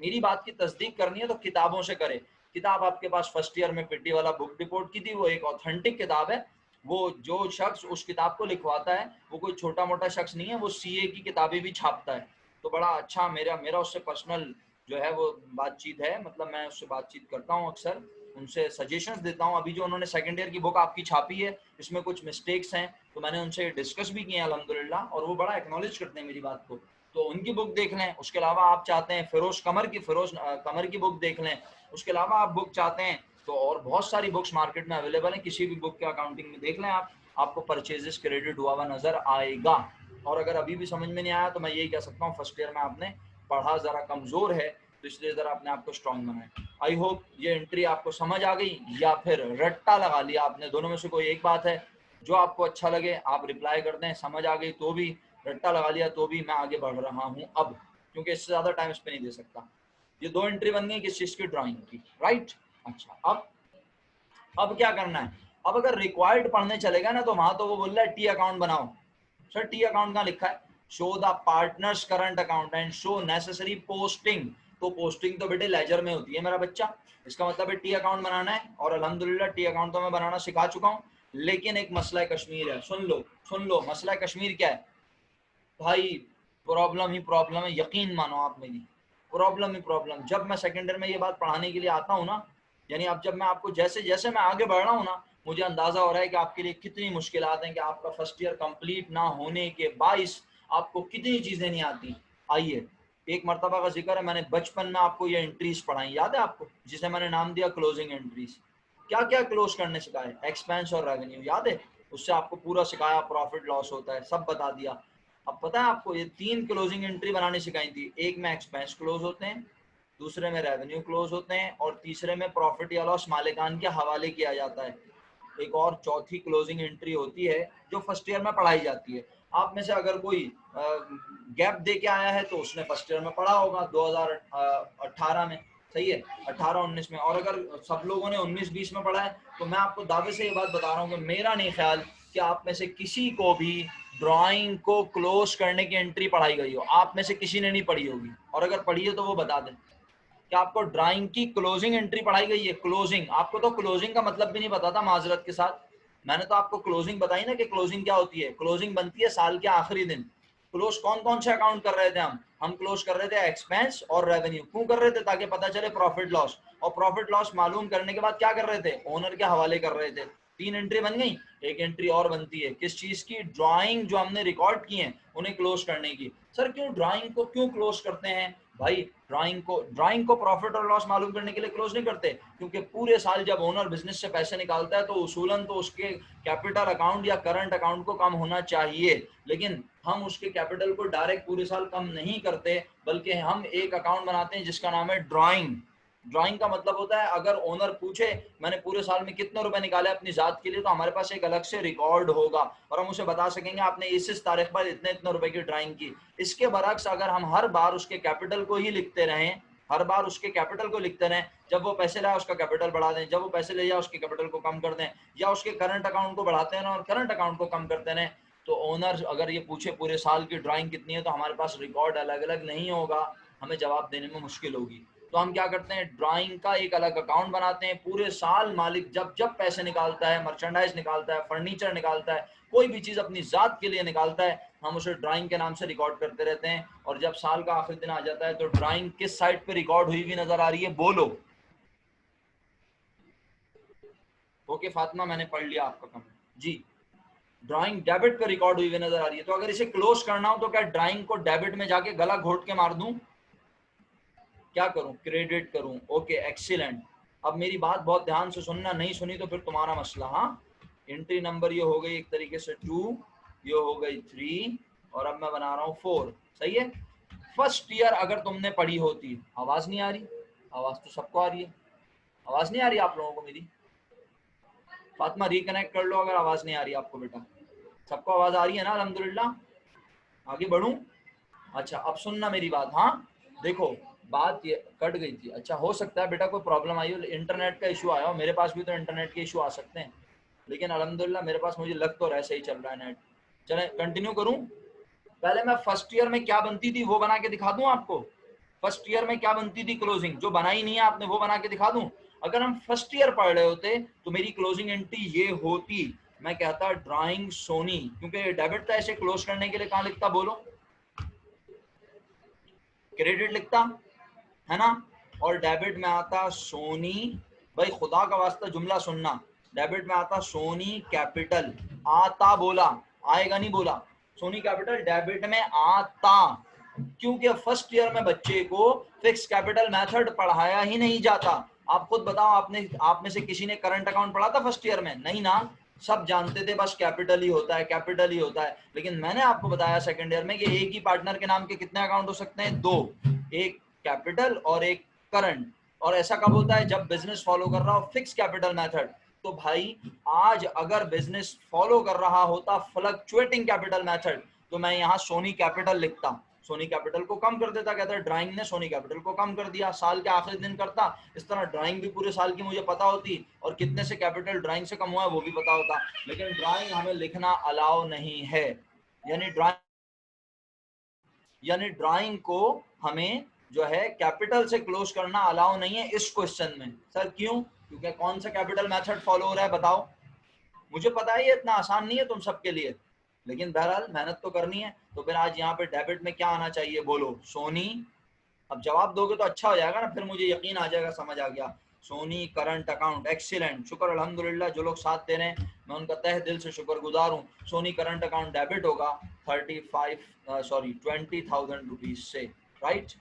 मेरी बात की तस्दीक करनी है तो किताबों से करे। किताब आपके पास फर्स्ट ईयर में पिट्टी वाला बुक रिपोर्ट की थी, वो एक ऑथेंटिक किताब है। वो जो शख्स उस किताब को लिखवाता है वो कोई छोटा मोटा शख्स नहीं है, वो सीए की किताबें भी छापता है। तो बड़ा अच्छा मेरा मेरा उससे पर्सनल जो है वो बातचीत है, मतलब मैं उससे बातचीत करता हूँ अक्सर, उनसे सजेशंस देता हूँ। अभी जो उन्होंने सेकंड ईयर की बुक आपकी छापी है, इसमें कुछ मिस्टेक्स हैं, तो मैंने उनसे डिस्कस भी किए हैं अल्हम्दुलिल्लाह, और वो बड़ा एक्नॉलेज करते हैं मेरी बात को। तो उनकी बुक देख लें। उसके अलावा आप चाहते हैं फिरोज कमर की बुक देख लें। उसके अलावा आप बुक चाहते हैं तो और बहुत सारी बुक्स मार्केट में अवेलेबल हैं, किसी भी बुक के अकाउंटिंग में देख लें आप, आपको परचेजेस क्रेडिट हुआ हुआ नजर आएगा। और अगर अभी भी समझ में नहीं आया तो मैं यही कह सकता हूँ, फर्स्ट ईयर में आपने पढ़ा ज़रा कमज़ोर है, तो इसलिए ज़रा अपने आप को स्ट्रॉन्ग बनाएं। आई होप ये एंट्री आपको समझ आ गई, या फिर रट्टा लगा लिया आपने, दोनों में से कोई एक बात है। जो आपको अच्छा लगे आप रिप्लाई कर दें, समझ आ गई तो भी, रट्टा लगा लिया तो भी, मैं आगे बढ़ रहा हूँ अब, क्योंकि इससे ज़्यादा टाइम इस पर नहीं दे सकता। ये दो एंट्री बन गई किस चीज़ की, ड्राइंग की, राइट। अच्छा, अब क्या करना है, अब अगर रिक्वायर्ड पढ़ने चलेगा ना तो वहां तो वो बोल रहा है टी अकाउंट बनाओ। सर टी अकाउंट कहाँ लिखा है, show the partners current account and show necessary posting. तो पोस्टिंग तो बेटे लेजर में होती है मेरा बच्चा, इसका मतलब है टी अकाउंट बनाना है, और अल्हम्दुलिल्लाह टी अकाउंट तो मैं बनाना सिखा चुका हूँ। लेकिन एक मसला कश्मीर है, सुन लो मसला कश्मीर क्या है भाई, प्रॉब्लम ही प्रॉब्लम है, यकीन मानो आप मेरी, प्रॉब्लम ही प्रॉब्लम। जब मैं सेकेंड ईयर में ये बात पढ़ाने के लिए आता हूँ ना, यानी अब जब मैं आपको जैसे जैसे मैं आगे बढ़ रहा हूँ ना, मुझे अंदाजा हो रहा है कि आपके लिए कितनी मुश्किलात हैं, कि आपका फर्स्ट ईयर कंप्लीट ना होने के बाइस आपको कितनी चीजें नहीं आती। आइए, एक मरतबा का जिक्र है, मैंने बचपन में आपको ये एंट्रीज पढ़ाई, याद है आपको, जिसे मैंने नाम दिया क्लोजिंग एंट्रीज। क्या क्या क्लोज करने सिखाए, एक्सपेंस और रेवेन्यू, याद है। उससे आपको पूरा सिखाया, प्रॉफिट लॉस होता है सब बता दिया। अब पता है आपको, ये 3 क्लोजिंग एंट्री बनानी सिखाई थी, एक में एक्सपेंस क्लोज होते हैं, दूसरे में रेवेन्यू क्लोज होते हैं, और तीसरे में प्रॉफिट या लॉस मालिकान के हवाले किया जाता है। एक और चौथी क्लोजिंग एंट्री होती है जो फर्स्ट ईयर में पढ़ाई जाती है। आप में से अगर कोई गैप दे के आया है तो उसने फर्स्ट ईयर में पढ़ा होगा 2018 में, सही है, 18-19 में। और अगर सब लोगों ने 19-20 में पढ़ा है तो मैं आपको दावे से ये बात बता रहा हूँ कि मेरा नहीं ख्याल कि आप में से किसी को भी ड्राइंग को क्लोज करने की एंट्री पढ़ाई गई हो, आप में से किसी ने नहीं पढ़ी होगी, और अगर पढ़ी है तो वो बता दें कि आपको ड्राइंग की क्लोजिंग एंट्री पढ़ाई गई है। क्लोजिंग, आपको तो क्लोजिंग का मतलब भी नहीं पता था माजरत के साथ। मैंने तो आपको क्लोजिंग बताई ना कि क्लोजिंग क्या होती है, क्लोजिंग बनती है साल के आखिरी दिन। क्लोज कौन कौन से अकाउंट कर रहे थे हम क्लोज कर रहे थे एक्सपेंस और रेवेन्यू। क्यों कर रहे थे? ताकि पता चले प्रॉफिट लॉस, और प्रॉफिट लॉस मालूम करने के बाद क्या कर रहे थे? ओनर के हवाले कर रहे थे। 3 एंट्री बन गई, एक एंट्री और बनती है किस चीज की? ड्राइंग जो हमने रिकॉर्ड की है उन्हें क्लोज करने की। सर क्यों ड्राइंग को क्यों क्लोज करते हैं भाई? ड्राइंग को प्रॉफिट और लॉस मालूम करने के लिए क्लोज नहीं करते, क्योंकि पूरे साल जब ओनर बिजनेस से पैसे निकालता है तो उसूलन तो उसके कैपिटल अकाउंट या करंट अकाउंट को कम होना चाहिए, लेकिन हम उसके कैपिटल को डायरेक्ट पूरे साल कम नहीं करते, बल्कि हम एक अकाउंट बनाते हैं जिसका नाम है ड्राइंग। ड्राइंग का मतलब होता है अगर ओनर पूछे मैंने पूरे साल में कितने रुपए निकाले अपनी जात के लिए, तो हमारे पास एक अलग से रिकॉर्ड होगा और हम उसे बता सकेंगे आपने इस तारीख पर इतने इतने रुपए की ड्राइंग की। इसके बरक्स अगर हम हर बार उसके कैपिटल को ही लिखते रहें, हर बार उसके कैपिटल को लिखते रहें, जब वो पैसे लाए उसका कैपिटल बढ़ा दें, जब वो पैसे ले जाए उसके कैपिटल को कम कर दें, या उसके करंट अकाउंट को बढ़ाते रहें और करंट अकाउंट को कम करते रहें, तो ओनर अगर ये पूछे पूरे साल की ड्राइंग कितनी है तो हमारे पास रिकॉर्ड अलग अलग नहीं होगा, हमें जवाब देने में मुश्किल होगी। तो हम क्या करते हैं? ड्राइंग का एक अलग अकाउंट बनाते हैं। पूरे साल मालिक जब जब पैसे निकालता है, मर्चेंडाइज निकालता है, फर्नीचर निकालता है, कोई भी चीज अपनी जात के लिए निकालता है, हम उसे ड्राइंग के नाम से रिकॉर्ड करते रहते हैं। और जब साल का आखिरी दिन आ जाता है तो ड्राइंग किस साइड पे रिकॉर्ड हुई हुई नजर आ रही है? बोलो। ओके फातिमा, मैंने पढ़ लिया आपका कमेंट जी। ड्राइंग डेबिट पे रिकॉर्ड हुई हुई नजर आ रही है, तो अगर इसे क्लोज करना हो तो क्या ड्राइंग को डेबिट में जाके गला घोट के मार दूं? क्या करूं? क्रेडिट करूं? Okay excellent. अब मेरी बात बहुत ध्यान से सुनना, नहीं सुनी तो फिर तुम्हारा मसला। हाँ, एंट्री नंबर ये हो गई एक तरीके से 2, ये हो गई 3, और अब मैं बना रहा हूँ 4। सही है। फर्स्ट ईयर अगर तुमने पढ़ी होती, आवाज नहीं आ रही? आवाज तो सबको आ रही है, आवाज नहीं आ रही आप लोगों को मेरी? फातिमा रिकनेक्ट कर लो अगर आवाज नहीं आ रही आपको। बेटा सबको आवाज आ रही है ना? अल्हम्दुलिल्लाह। आगे बढ़ूं? अच्छा अब सुनना मेरी बात। हाँ देखो, बात ये कट गई थी। अच्छा हो सकता है बेटा कोई प्रॉब्लम आई हो, इंटरनेट का इशू आया हो, मेरे पास भी तो इंटरनेट के इशू आ सकते हैं, लेकिन अल्हम्दुलिल्लाह मेरे पास मुझे लग तो रहा है सही चल रहा है नेट। चले कंटिन्यू करूं? पहले मैं फर्स्ट ईयर में क्या बनती थी वो बना के दिखा दूं आपको। फर्स्ट ईयर में क्या बनती थी क्लोजिंग, जो बनाई नहीं है आपने वो बना के दिखा दूं। अगर हम फर्स्ट ईयर पढ़ रहे होते तो मेरी क्लोजिंग एंट्री ये होती, मैं कहता ड्राइंग सोनी, क्योंकि डेबिट था, ऐसे क्लोज करने के लिए कहाँ लिखता? बोलो, क्रेडिट लिखता है ना, और डेबिट में आता सोनी। भाई खुदा का वास्ता जुमला सुनना, डेबिट में आता सोनी कैपिटल। आता बोला, आएगा नहीं बोला। सोनी कैपिटल डेबिट में आता, क्योंकि फर्स्ट ईयर में बच्चे को फिक्स कैपिटल मेथड पढ़ाया ही नहीं जाता। आप खुद बताओ, आपने आप में से किसी ने करंट अकाउंट पढ़ा था फर्स्ट ईयर में? नहीं ना, सब जानते थे बस कैपिटल ही होता है, कैपिटल ही होता है। लेकिन मैंने आपको बताया सेकंड ईयर में कि एक ही पार्टनर के नाम के कितने अकाउंट हो सकते हैं? 2, एक कैपिटल और एक करंट। और ऐसा कब होता है? जब बिजनेस फॉलो कर रहा हो फिक्स कैपिटल मेथड। तो भाई आज अगर बिजनेस फॉलो कर रहा होता फ्लक्चुएटिंग कैपिटल मेथड, तो मैं यहाँ सोनी कैपिटल लिखता, सोनी कैपिटल को कम कर देता, कहता ड्राइंग ने सोनी कैपिटल को कम कर दिया, साल के आखिरी दिन करता। इस तरह ड्राइंग भी पूरे साल की मुझे पता होती और कितने से कैपिटल ड्राइंग से कम हुआ है वो भी पता होता। लेकिन ड्राइंग हमें लिखना अलाउ नहीं है, यानी ड्राइंग को हमें जो है कैपिटल से क्लोज करना अलाउ नहीं है इस क्वेश्चन में। सर क्यों? क्योंकि कौन सा कैपिटल मेथड फॉलो हो रहा है बताओ? मुझे पता है ये इतना आसान नहीं है तुम सबके लिए, लेकिन बहरहाल मेहनत तो करनी है। तो फिर आज यहाँ पे डेबिट में क्या आना चाहिए? बोलो, सोनी। अब जवाब दोगे तो अच्छा हो जाएगा ना, फिर मुझे यकीन आ जाएगा, समझ आ गया। सोनी करंट अकाउंट, एक्सीलेंट, शुक्र अल्हम्दुलिल्लाह। जो लोग साथ दे रहे हैं मैं उनका तहे दिल से शुक्रगुजार हूँ। सोनी करंट अकाउंट डेबिट होगा 20,000 रुपीज से, राइट।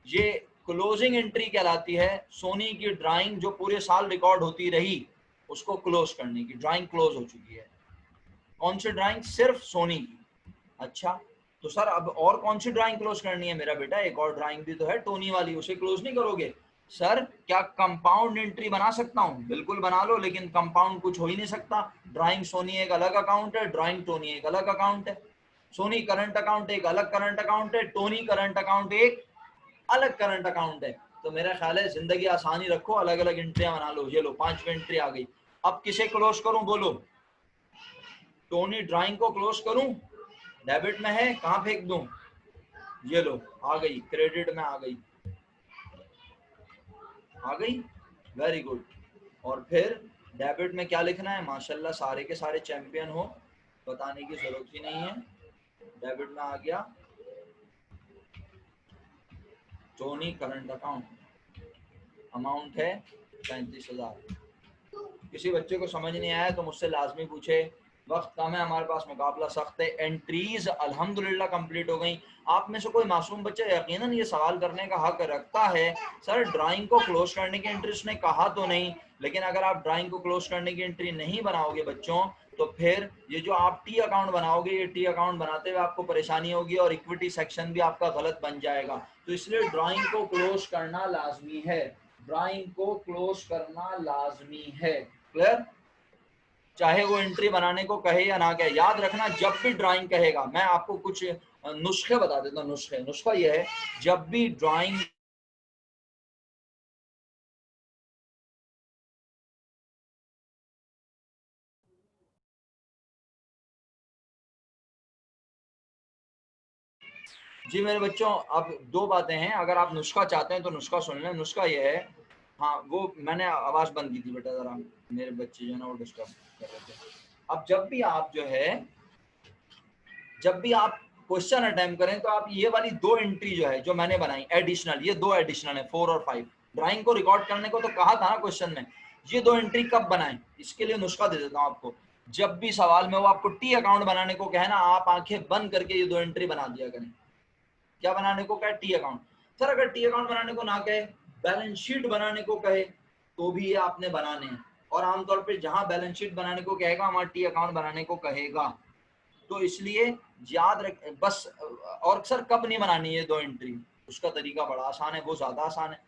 ये क्लोजिंग एंट्री कहलाती है, सोनी की ड्राइंग जो पूरे साल रिकॉर्ड होती रही उसको क्लोज करने की। ड्राइंग क्लोज हो चुकी है। कौन सी ड्राइंग? सिर्फ सोनी की। अच्छा तो सर अब और कौन सी ड्राइंग क्लोज करनी है मेरा बेटा? एक और ड्राइंग भी तो है टोनी वाली, उसे क्लोज नहीं करोगे? सर क्या कंपाउंड एंट्री बना सकता हूँ? बिल्कुल बना लो, लेकिन कंपाउंड कुछ हो ही नहीं सकता। ड्राइंग सोनी एक अलग अकाउंट है, ड्राइंग टोनी एक अलग अकाउंट है। सोनी करंट अकाउंट एक अलग करंट अकाउंट है, टोनी करंट अकाउंट एक अलग करंट अकाउंट है। तो मेरा ख्याल है जिंदगी आसानी रखो, अलग अलग एंट्रियां बना लो। ये लो 5वीं एंट्री आ गई। अब किसे क्लोज करूं? बोलो, टोनी ड्राइंग को क्लोज करूं? डेबिट में है, कहां फेंक दूं? ये लो आ गई, क्रेडिट में आ गई, आ गई, वेरी गुड। और फिर डेबिट में क्या लिखना है? माशाल्लाह सारे के सारे चैंपियन हो, बताने की जरूरत ही नहीं है। डेबिट में आ गया टोनी करंट अकाउंट, अमाउंट है 35,000। किसी बच्चे को समझ नहीं आया तो मुझसे लाजमी पूछे, वक्त कम है हमारे पास, मुकाबला सख्त है। एंट्रीज अल्हम्दुलिल्लाह कंप्लीट हो गई। आप में से कोई मासूम बच्चा यकीनन ये सवाल करने का हक रखता है, सर ड्राइंग को क्लोज करने की एंट्री उसने कहा तो नहीं, लेकिन अगर आप ड्राइंग को क्लोज करने की एंट्री नहीं बनाओगे बच्चों, तो फिर ये जो आप टी अकाउंट बनाओगे, ये टी अकाउंट बनाते हुए आपको परेशानी होगी और इक्विटी सेक्शन भी आपका गलत बन जाएगा। तो इसलिए ड्राइंग को क्लोज करना लाजमी है, ड्राइंग को क्लोज करना लाजमी है। क्लियर? चाहे वो एंट्री बनाने को कहे या ना कहे, याद रखना जब भी ड्राइंग कहेगा, मैं आपको कुछ नुस्खे बता देता हूँ। नुस्खा ये है, जब भी ड्राइंग जी मेरे बच्चों, अब दो बातें हैं, अगर आप नुस्खा चाहते हैं तो नुस्खा सुन लें। नुस्खा ये है, हाँ वो मैंने आवाज़ बंद की थी बेटा, ज़रा मेरे बच्चे जो है ना वो डिस्टर्ब कर रहे थे। अब जब भी आप जो है, जब भी आप क्वेश्चन अटेम्प्ट करें तो आप ये वाली दो एंट्री जो है जो मैंने बनाई एडिशनल, ये दो एडिशनल है 4 और 5, ड्राइंग को रिकॉर्ड करने को तो कहा था ना क्वेश्चन में, ये दो एंट्री कब बनाएं, इसके लिए नुस्खा दे देता हूँ आपको। जब भी सवाल में वो आपको टी अकाउंट बनाने को कहे ना, आप आंखें बंद करके ये दो एंट्री बना दिया करें। क्या बनाने को कहे? T account. सर अगर टी अकाउंट बनाने को ना कहे, बैलेंस शीट बनाने को कहे, तो भी ये आपने बनाने हैं। और आमतौर पर जहां बैलेंस शीट बनाने को कहेगा वहां टी अकाउंट बनाने को कहेगा, तो इसलिए याद रख बस। और सर कब नहीं बनानी ये दो एंट्री, उसका तरीका बड़ा आसान है, वो ज्यादा आसान है।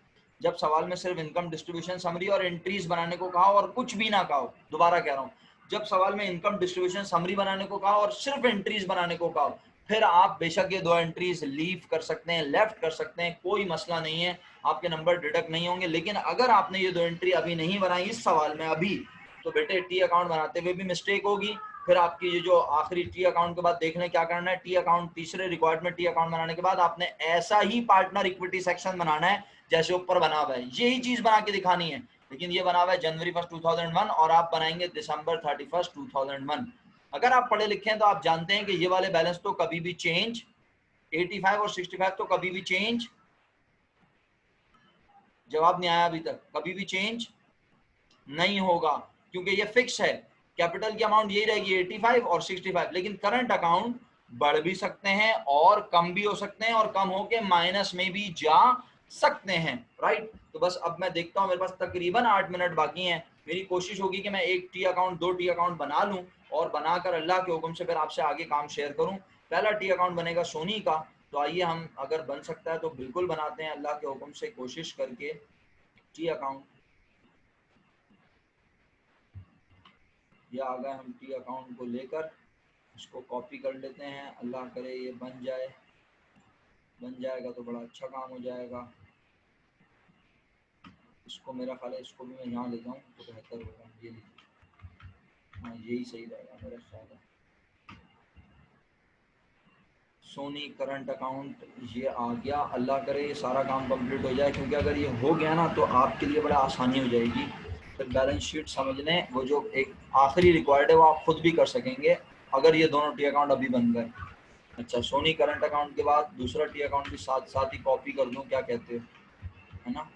जब सवाल में सिर्फ इनकम डिस्ट्रीब्यूशन समरी और एंट्रीज बनाने को कहा और कुछ भी ना कहा, दोबारा कह रहा हूँ, जब सवाल में इनकम डिस्ट्रीब्यूशन समरी बनाने को कहा और सिर्फ एंट्रीज बनाने को कहा, फिर आप बेशक ये दो एंट्रीज लीव कर सकते हैं, लेफ्ट कर सकते हैं, कोई मसला नहीं है, आपके नंबर डिडक्ट नहीं होंगे। लेकिन अगर आपने ये दो एंट्री अभी नहीं बनाई इस सवाल में अभी, तो बेटे टी अकाउंट बनाते हुए भी मिस्टेक होगी। फिर आपकी ये जो आखिरी टी अकाउंट के बाद देखने क्या करना है, टी अकाउंट तीसरे रिकॉर्ड में टी अकाउंट बनाने के बाद आपने ऐसा ही पार्टनर इक्विटी सेक्शन बनाना है जैसे ऊपर बना हुआ है, यही चीज बना के दिखानी है। लेकिन ये बना हुआ है जनवरी 1 2001 और आप बनाएंगे दिसंबर 31 2001। अगर आप पढ़े लिखे हैं तो आप जानते हैं कि ये वाले बैलेंस तो कभी भी चेंज, 85 और 65 तो कभी भी चेंज, जवाब नहीं आया अभी तक, कभी भी चेंज नहीं होगा क्योंकि ये फिक्स है। कैपिटल की अमाउंट यही रहेगी 85 और 65, लेकिन करंट अकाउंट बढ़ भी सकते हैं और कम भी हो सकते हैं और कम होके माइनस में भी जा सकते हैं, राइट। तो बस अब मैं देखता हूं, मेरे पास तकरीबन 8 मिनट बाकी हैं। मेरी कोशिश होगी कि मैं एक टी अकाउंट, दो टी अकाउंट बना लूं और बनाकर अल्लाह के हुक्म से फिर आपसे आगे काम शेयर करूं। पहला टी अकाउंट बनेगा सोनी का, तो आइए हम, अगर बन सकता है तो बिल्कुल बनाते हैं अल्लाह के हुक्म से कोशिश करके। टी अकाउंट ये आ गए हम टी अकाउंट को लेकर, इसको कॉपी कर लेते हैं, अल्लाह करे ये बन जाए, बन जाएगा तो बड़ा अच्छा काम हो जाएगा। इसको मेरा ख्याल है इसको भी मैं यहाँ ले जाऊँ तो बेहतर होगा, ये लीजिए, हाँ यही सही रहेगा मेरा ख्याल है। सोनी करंट अकाउंट ये आ गया, अल्लाह करे ये सारा काम कंप्लीट हो जाए, क्योंकि अगर ये हो गया ना तो आपके लिए बड़ा आसानी हो जाएगी। फिर बैलेंस शीट समझने वो जो एक आखिरी रिक्वायर्ड है वो आप खुद भी कर सकेंगे अगर ये दोनों टी अकाउंट अभी बन गए। अच्छा, सोनी करंट अकाउंट के बाद दूसरा टी अकाउंट भी साथ साथ ही कॉपी कर दूं, क्या कहते हो, है ना?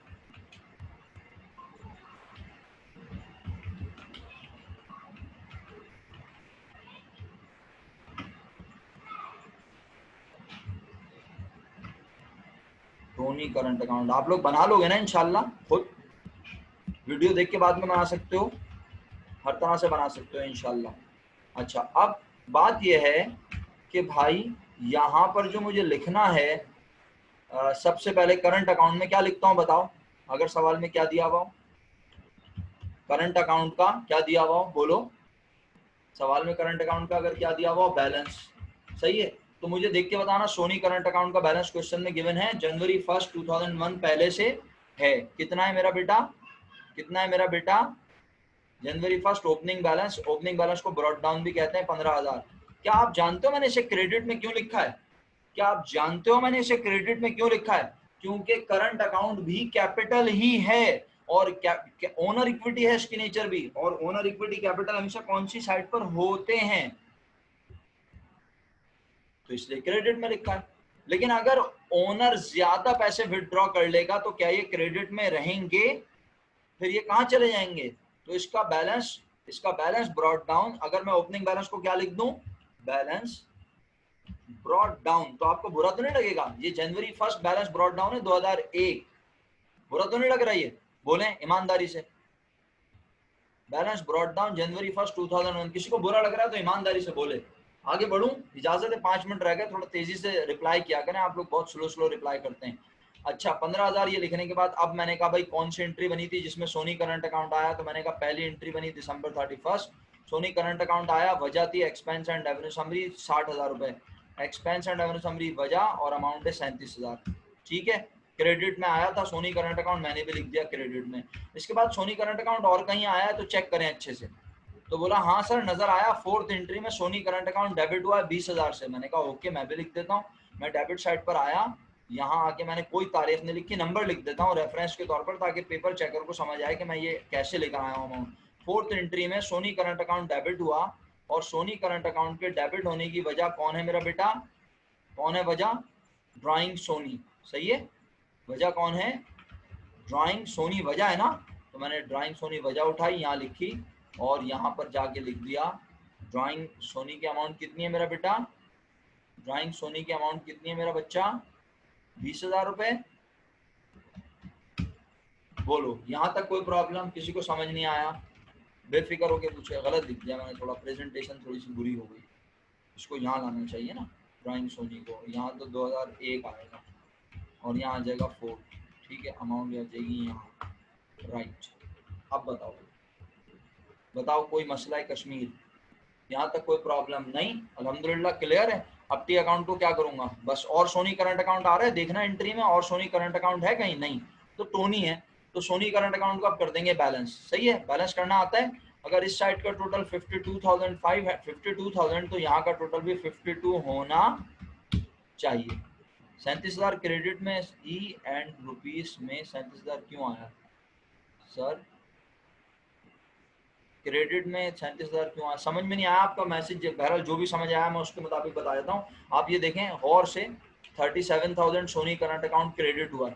सोनी करंट अकाउंट आप लोग बना लोगे ना इंशाल्लाह, खुद वीडियो देख के बाद में बना सकते हो, हर तरह से बना सकते हो इंशाल्लाह। अच्छा, अब बात यह है कि भाई यहाँ पर जो मुझे लिखना है, सबसे पहले करंट अकाउंट में क्या लिखता हूँ बताओ, अगर सवाल में क्या दिया हुआ हो, करंट अकाउंट का क्या दिया हुआ हो बोलो, सवाल में करंट अकाउंट का अगर क्या दिया हुआ हो, बैलेंस, सही है। तो मुझे देख के बताना, सोनी करंट अकाउंट का बैलेंस क्वेश्चन में गिवन है जनवरी 1 2001 पहले से है, कितना है मेरा बेटा, कितना है मेरा बेटा, जनवरी 1 ओपनिंग बैलेंस, ओपनिंग बैलेंस को ब्रॉड डाउन भी कहते हैं 15,000। क्या आप जानते हो मैंने इसे क्रेडिट में क्यों लिखा है, क्या आप जानते हो मैंने इसे क्रेडिट में क्यों लिखा है? क्योंकि करंट अकाउंट भी कैपिटल ही है और ओनर इक्विटी है इसकी नेचर भी, और ओनर इक्विटी कैपिटल हमेशा कौन सी साइड पर होते हैं, तो इसलिए क्रेडिट में लिखा है। लेकिन अगर ओनर ज्यादा पैसे विथड्रॉ कर लेगा तो क्या ये क्रेडिट में रहेंगे? फिर ये कहाँ चले जाएंगे? तो इसका बैलेंस ब्रॉट डाउन, अगर मैं ओपनिंग बैलेंस को क्या लिख दूं? बैलेंस ब्रॉट डाउन, तो आपको बुरा तो नहीं लगेगा? ये जनवरी 1 बैलेंस ब्रॉट डाउन है 2001, बुरा तो नहीं लग रहा? ये बोले ईमानदारी से, बैलेंस ब्रॉट डाउन जनवरी 1 2001। किसी को बुरा लग रहा है तो ईमानदारी से बोले। आगे बढ़ूं? इजाजत है, 5 मिनट रह गए, थोड़ा तेजी से रिप्लाई किया करें, आप लोग बहुत स्लो स्लो रिप्लाई करते हैं। अच्छा, 15,000 ये लिखने के बाद अब मैंने कहा भाई कौन सी एंट्री बनी थी जिसमें सोनी करंट अकाउंट आया? तो मैंने कहा पहली एंट्री बनी दिसंबर 31, सोनी करंट अकाउंट आया, वजह थी एक्सपेंस एंड रेवेन्यू समरी 60,000 रुपए, एक्सपेंस एंड रेवेन्यू समरी वजह, और अमाउंट है 37,000। ठीक है, क्रेडिट में आया था सोनी करंट अकाउंट, मैंने भी लिख दिया क्रेडिट में। इसके बाद सोनी करंट अकाउंट और कहीं आया है तो चेक करें अच्छे से। तो बोला हाँ सर नजर आया, 4th एंट्री में सोनी करंट अकाउंट डेबिट हुआ है 20,000 से। मैंने कहा ओके, मैं भी लिख देता हूँ। मैं डेबिट साइड पर आया, यहाँ आके मैंने कोई तारीख नहीं लिखी, नंबर लिख देता हूँ रेफरेंस के तौर पर, ताकि पेपर चेकर को समझ आए कि मैं ये कैसे लेकर आया हूँ अमाउंट। 4th एंट्री में सोनी करंट अकाउंट डेबिट हुआ, और सोनी करंट अकाउंट के डेबिट होने की वजह कौन है मेरा बेटा? कौन है वजह? ड्राइंग सोनी। सही है, वजह कौन है? ड्राइंग सोनी वजह है ना। तो मैंने ड्राइंग सोनी वजह उठाई, यहाँ लिखी, और यहाँ पर जाके लिख दिया ड्राइंग सोनी की अमाउंट कितनी है मेरा बेटा? ड्राइंग सोनी की अमाउंट कितनी है मेरा बच्चा? 20,000 रुपए। बोलो यहाँ तक कोई प्रॉब्लम? किसी को समझ नहीं आया? बेफिक्र होके पूछे। गलत लिख दिया मैंने, थोड़ा प्रेजेंटेशन थोड़ी सी बुरी हो गई, इसको यहाँ लाना चाहिए ना, ड्राइंग सोनी को। यहाँ तो 2001 आएगा, और यहाँ आ जाएगा 4। ठीक है, अमाउंट आ जाएगी यहाँ, राइट। अब बताओ, बताओ कोई मसला है कश्मीर? यहाँ तक कोई प्रॉब्लम नहीं? अल्हम्दुलिल्लाह क्लियर है। अब टी अकाउंट को क्या करूंगा? बस और सोनी करंट अकाउंट आ रहा है देखना एंट्री में, और सोनी करंट अकाउंट है कहीं? नहीं, तो टोनी है, तो सोनी करंट अकाउंट को अब कर देंगे बैलेंस। सही है, बैलेंस करना आता है। अगर इस साइड का टोटल 52,005 है, 52,000, तो यहाँ का टोटल भी 52 होना चाहिए। 37,000 क्रेडिट में ई एंड रुपीस में 37,000 क्यों आया सर? क्रेडिट में 37,000 क्यों आया? समझ में नहीं आया आपका मैसेज? बहरहाल जो भी समझ आया मैं उसके मुताबिक बता देता हूँ। आप ये देखें गौर से, 37,000 सोनी करंट अकाउंट क्रेडिट हुआ है,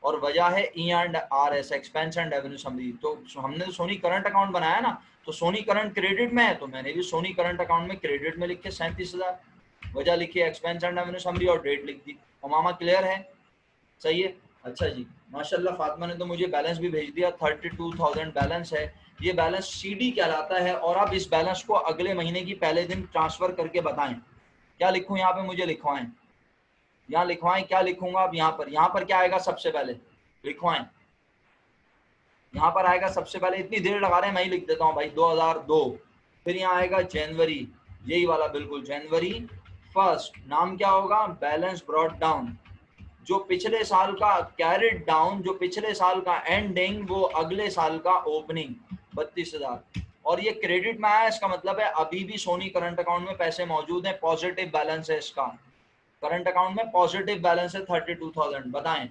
और वजह है E and R S, expense and revenue summary. तो हमने तो सोनी करंट अकाउंट बनाया ना, तो सोनी करंट क्रेडिट में है, तो मैंने भी सोनी करंट अकाउंट में क्रेडिट में लिखे 37,000, वजह लिखी एक्सपेंस एंड रेवेन्यू समरी, और डेट लिख दी। और मामा क्लियर है? सही है। अच्छा जी, माशाल्लाह फातिमा ने तो मुझे बैलेंस भी भेज दिया, 32,000 बैलेंस है। ये बैलेंस सीडी कहलाता है, और अब इस बैलेंस को अगले महीने की पहले दिन ट्रांसफर करके बताएं। क्या लिखूं यहाँ पे? मुझे लिखवाएं, यहाँ लिखवाएं। क्या लिखूंगा अब यहाँ पर क्या आएगा सबसे पहले? लिखवाएं, यहाँ पर आएगा सबसे पहले। इतनी देर लगा रहे हैं, मैं ही लिख देता हूँ भाई, 2002। फिर यहाँ आएगा जनवरी, यही वाला बिल्कुल, जनवरी 1। नाम क्या होगा? Balance brought down. जो पिछले साल का कैरिड डाउन, जो पिछले साल का एंडिंग, वो अगले साल का ओपनिंग 32,000। और ये क्रेडिट में आया, इसका मतलब है अभी भी सोनी करंट अकाउंट में पैसे मौजूद हैं, पॉजिटिव बैलेंस है इसका। करंट अकाउंट में पॉजिटिव बैलेंस है 32,000। बताएं।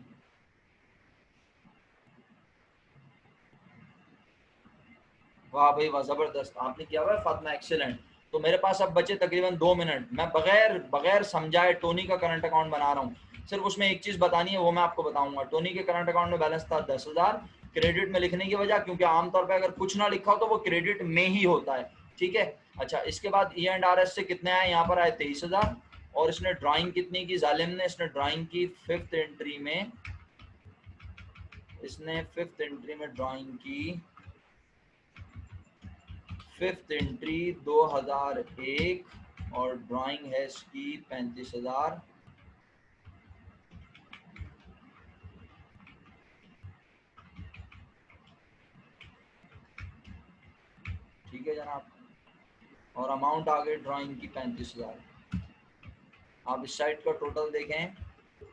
वाह भाई वाह, जबरदस्त आपने किया हुआ है फातिमा, एक्सीलेंट। तो मेरे पास अब बचे तकरीबन 2 मिनट। मैं बगैर बगैर समझाए टोनी का करंट अकाउंट बना रहा हूँ। सिर्फ उसमें एक चीज बतानी है, वो मैं आपको बताऊंगा। टोनी के करंट अकाउंट में बैलेंस था 10,000, क्रेडिट में लिखने की वजह, क्योंकि आमतौर पर अगर कुछ ना लिखा हो तो वो क्रेडिट में ही होता है। ठीक है। अच्छा, इसके बाद ई एंड आर एस से कितने आए? यहाँ पर आए 23,000। और इसने ड्राइंग कितनी की जालिम ने? इसने ड्राइंग की 5th एंट्री में, इसने 5th एंट्री में ड्राइंग की 5th एंट्री 2001, और ड्राइंग है इसकी 35,000। ठीक है जनाब, और अमाउंट आ गई ड्राइंग की 35,000। आप इस साइड का टोटल देखें,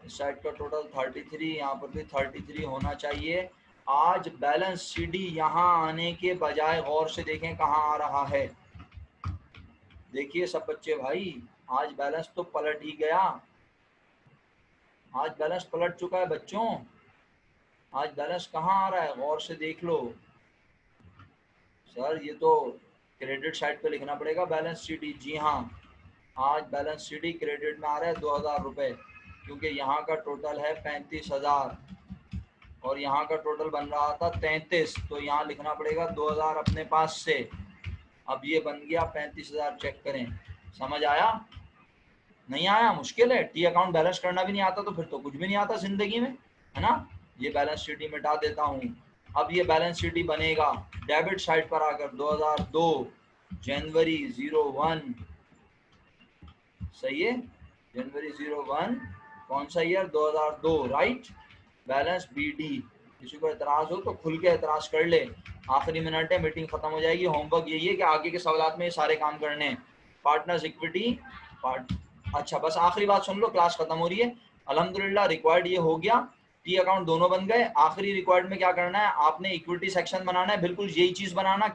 इस साइड का टोटल 33, यहाँ पर भी 33 होना चाहिए। आज बैलेंस सीडी यहाँ आने के बजाय गौर से देखें कहाँ आ रहा है। देखिए सब बच्चे भाई, आज बैलेंस तो पलट ही गया, आज बैलेंस पलट चुका है बच्चों। आज बैलेंस कहाँ आ रहा है? गौर से देख लो सर, ये तो क्रेडिट साइड पे लिखना पड़ेगा बैलेंस शीट। जी हाँ, आज बैलेंस शीट ही क्रेडिट में आ रहा है 2000 रुपये, क्योंकि यहाँ का टोटल है 35,000 और यहाँ का टोटल बन रहा था 33, तो यहाँ लिखना पड़ेगा 2000 अपने पास से। अब ये बन गया 35,000। चेक करें, समझ आया? नहीं आया? मुश्किल है। टी अकाउंट बैलेंस करना भी नहीं आता तो फिर तो कुछ भी नहीं आता जिंदगी में, है ना? ये बैलेंस शीट ही मिटा देता हूँ। अब ये बैलेंस शीट ही बनेगा डेबिट साइड पर आकर 2002 जनवरी 01, सही है, जनवरी 01 कौन सा ईयर? 2002, राइट। Balance BD। किसी को एतराज हो तो खुल के एतराज कर ले, आखिरी मिनट है, मीटिंग खत्म हो जाएगी। होमवर्क यही है कि आगे के सवालात में ये सारे काम करने हैं। पार्टनर्स इक्विटी पार्ट, अच्छा बस आखिरी बात सुन लो, क्लास खत्म हो रही है। अल्हम्दुलिल्लाह रिक्वायर्ड ये हो गया, टी अकाउंट दोनों बन गए। आखिरी रिक्वायर्ड में क्या करना है, आपने इक्विटी सेक्शन बनाना है, बिल्कुल यही चीज बनाना।